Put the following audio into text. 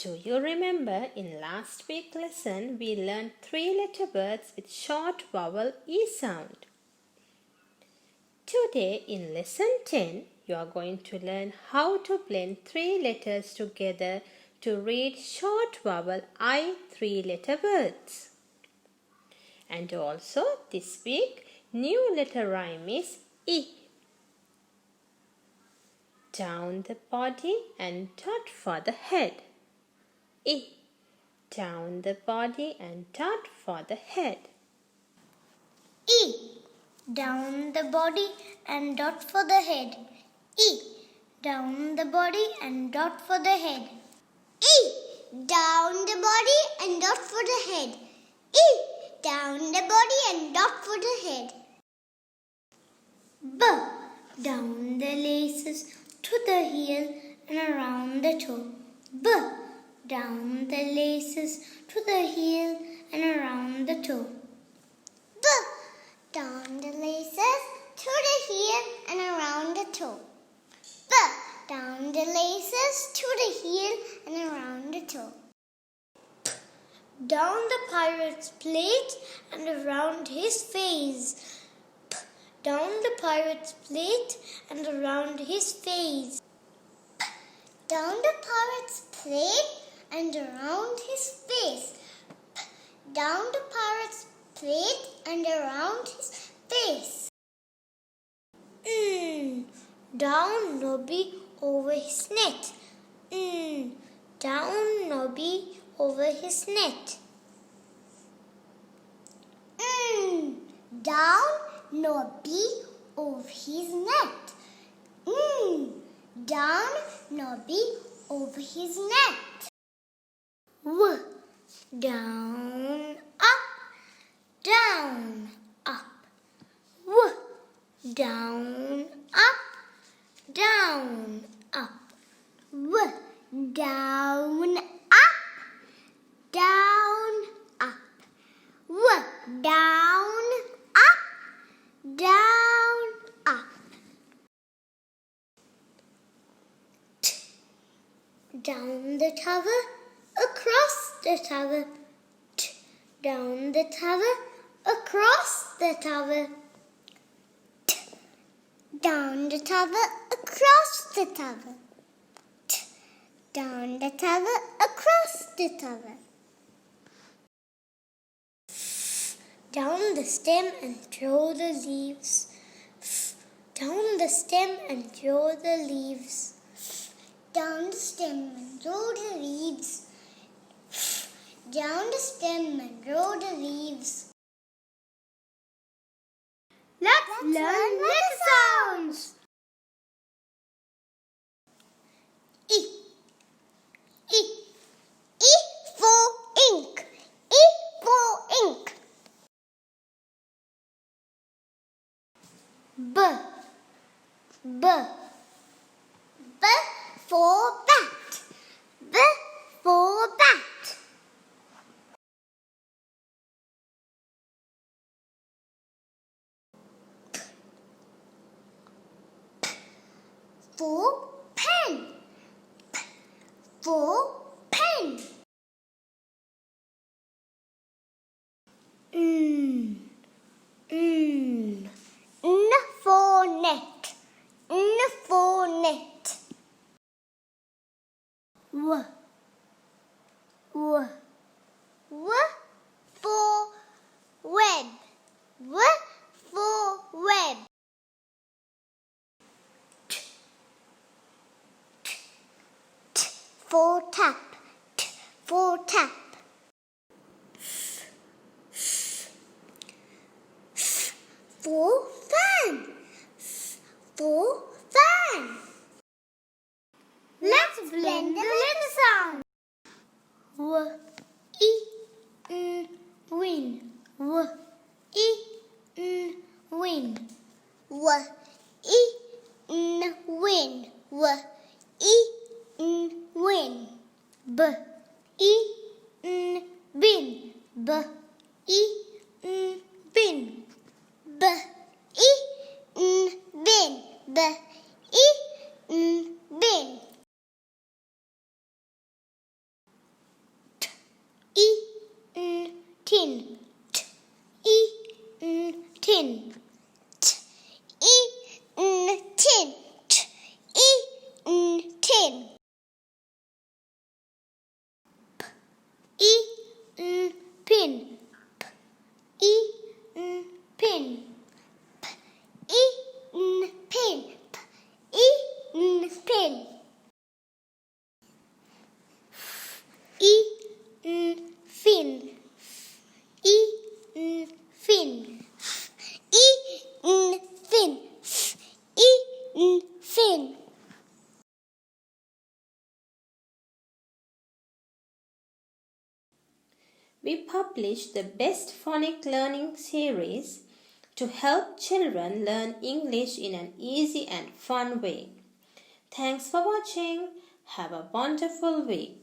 Do you remember in last week's lesson we learned 3-letter words with short vowel E sound? Today in lesson 10 you are going to learn how to blend 3 letters together to read short vowel I 3-letter words. And also this week new letter rhyme is E. Down the body and dot for the head. E. Down the body and dot for the head. E. Down the body and dot for the head. E. Down the body and dot for the head. E. Down the body and dot for the head. E. Down the body and dot for the head. B. Down the laces to the heel and around the toe. B. Down the laces to the heel and around the toe. B. Down the laces to the heel and around the toe. B. Down the laces to the heel and around the toe. P. Down the pirate's plate and around his face. P. Down the pirate's plate and around his face. P. Down the pirate's plate and around his face. P. Down the pirate's plate and around his face. Down Nobby over his net. Down Nobby over his net. Down Nobby over his net. Down Nobby over his net. W. Down, up, down, up. W. Down, up, down, up. W. Down, up, down, up. W. Down, up, down, up. T. Down the tower, across the tower. T. Down the tower, across the tower. T. Down the tower, across the tower. T. Down the tower, across the tower. Down the stem and throw the leaves. Down the stem and throw the leaves. Down the stem and throw the leaves. Down the stem and throw the leaves. Let's learn letter sounds. E. E. E for ink. E for ink. B. B. B for bat. B for bat. For pen. P for pen. N for net. N for net. W. W. W for web. W for web. T. T. T for tap. T for tap. F. F. F for fan. F for fan. Let's blend the letter sound. W. E. N. Win. W. E. N. Win. W. E. N. Win. W. E. N. Win. B. E. N. Bin. B. E. N. Bin. B. E. N. Bin. B. E. N. Bin. fin. We publish the best phonic learning series to help children learn English in an easy and fun way. Thanks for watching. Have a wonderful week.